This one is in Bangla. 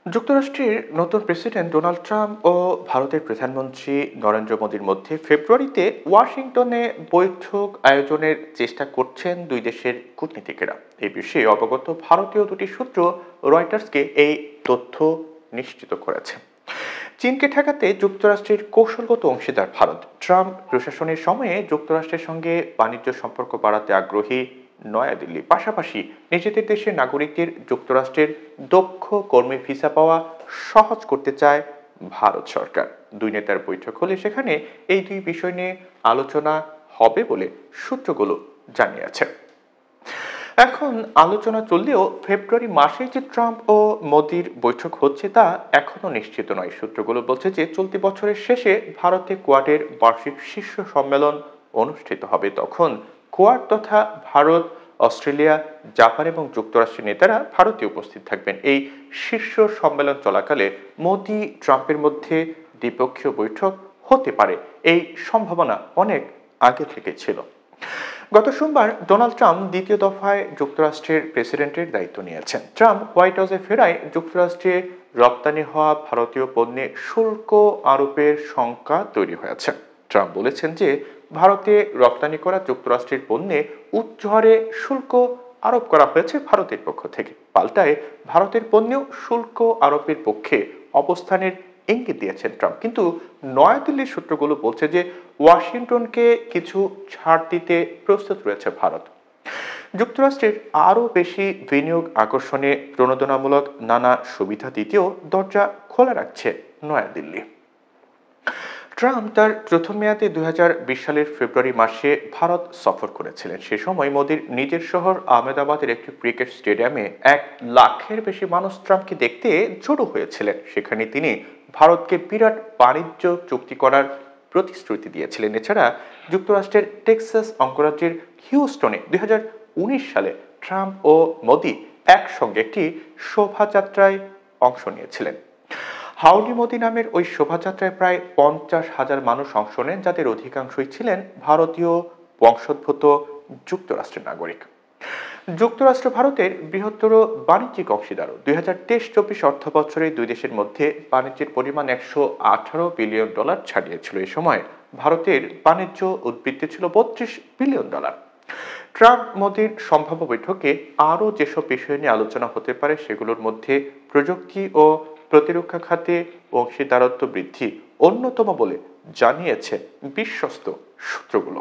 যুক্তরাষ্ট্রের নতুন প্রেসিডেন্ট ডোনাল্ড ট্রাম্প ও ভারতের প্রধানমন্ত্রী নরেন্দ্র মোদীর মধ্যে ফেব্রুয়ারিতে ওয়াশিংটনে বৈঠক আয়োজনের চেষ্টা করছেন দুই দেশের কূটনীতিকেরা। এই বিষয়ে অবগত ভারতীয় দুটি সূত্র রয়টার্সকে এই তথ্য নিশ্চিত করেছে। চীনকে ঠেকাতে যুক্তরাষ্ট্রের কৌশলগত অংশীদার ভারত ট্রাম্প প্রশাসনের সময়ে যুক্তরাষ্ট্রের সঙ্গে বাণিজ্য সম্পর্ক বাড়াতে আগ্রহী নয়াদিল্লি। পাশাপাশি নিজেদের দেশের নাগরিকদের যুক্তরাষ্ট্রের দক্ষ কর্মী ভিসা পাওয়া সহজ করতে চায় ভারত সরকার। দুই নেতার বৈঠক হলে সেখানে এই দুই বিষয় নিয়ে আলোচনা হবে বলে সূত্রগুলো জানিয়েছে। এখন আলোচনা চললেও ফেব্রুয়ারি মাসে যে ট্রাম্প ও মোদির বৈঠক হচ্ছে তা এখনো নিশ্চিত নয়। সূত্রগুলো বলছে যে চলতি বছরের শেষে ভারতে কোয়াডের বার্ষিক শীর্ষ সম্মেলন অনুষ্ঠিত হবে। তখন কোয়াড তথা ভারত, অস্ট্রেলিয়া, জাপান এবং যুক্তরাষ্ট্রের নেতারা ভারতে উপস্থিত থাকবেন। এই শীর্ষ সম্মেলন চলাকালে মোদি ট্রাম্পের মধ্যে দ্বিপক্ষীয় বৈঠক হতে পারে, এই সম্ভাবনা অনেক আগে থেকে ছিল। গত সোমবার ডোনাল্ড ট্রাম্প দ্বিতীয় দফায় যুক্তরাষ্ট্রের প্রেসিডেন্টের দায়িত্ব নিয়েছেন। ট্রাম্প হোয়াইট হাউসে ফেরায় যুক্তরাষ্ট্রে রপ্তানি হওয়া ভারতীয় পণ্যে শুল্ক আরোপের শঙ্কা তৈরি হয়েছে। ট্রাম্প বলেছেন যে ভারতে রপ্তানি করা যুক্তরাষ্ট্রের পণ্যে উচ্চ হারে শুল্ক আরোপ করা হয়েছে ভারতের পক্ষ থেকে। পাল্টায় ভারতের পণ্যেও শুল্ক আরোপের পক্ষে অবস্থানের ইঙ্গিত দিয়েছেন ট্রাম্প। কিন্তু নয়াদিল্লির সূত্রগুলো বলছে যে ওয়াশিংটনকে কিছু ছাড় দিতে প্রস্তুত রয়েছে ভারত। যুক্তরাষ্ট্রের আরও বেশি বিনিয়োগ আকর্ষণে প্রণোদনামূলক নানা সুবিধা দিতেও দরজা খোলা রাখছে নয়াদিল্লি। ট্রাম্প তার প্রথম মেয়াদে 2020 সালের ফেব্রুয়ারি মাসে ভারত সফর করেছিলেন। সে সময় মোদির নিজের শহর আহমেদাবাদের একটি ক্রিকেট স্টেডিয়ামে 1 লাখের বেশি মানুষ ট্রাম্পকে দেখতে জড়ো হয়েছিলেন। সেখানে তিনি ভারতকে বিরাট বাণিজ্য চুক্তি করার প্রতিশ্রুতি দিয়েছিলেন। এছাড়া যুক্তরাষ্ট্রের টেক্সাস অঙ্গরাজ্যের হিউস্টনে 2019 সালে ট্রাম্প ও মোদি একসঙ্গে একটি শোভাযাত্রায় অংশ নিয়েছিলেন। হাউডি মোদি নামের ওই শোভাযাত্রায় প্রায় 50,000 মানুষ অংশ নেন, যাদের অধিকাংশই ছিলেন ভারতীয় বংশোদ্ভূত যুক্তরাষ্ট্রের নাগরিক। যুক্তরাষ্ট্র ভারতের বৃহত্তর বাণিজ্যিক অংশীদারও। 2023-24 অর্থ বছরে দুই দেশের মধ্যে বাণিজ্যের পরিমাণ $118 বিলিয়ন ছাড়িয়েছিল। এ সময় ভারতের বাণিজ্য উদ্বৃত্তি ছিল $32 বিলিয়ন। ট্রাম্প মোদির সম্ভাব্য বৈঠকে আরও যেসব বিষয় নিয়ে আলোচনা হতে পারে সেগুলোর মধ্যে প্রযুক্তি ও প্রতিরক্ষা খাতে অংশীদারত্ব বৃদ্ধি অন্যতম বলে জানিয়েছে বিশ্বস্ত সূত্রগুলো।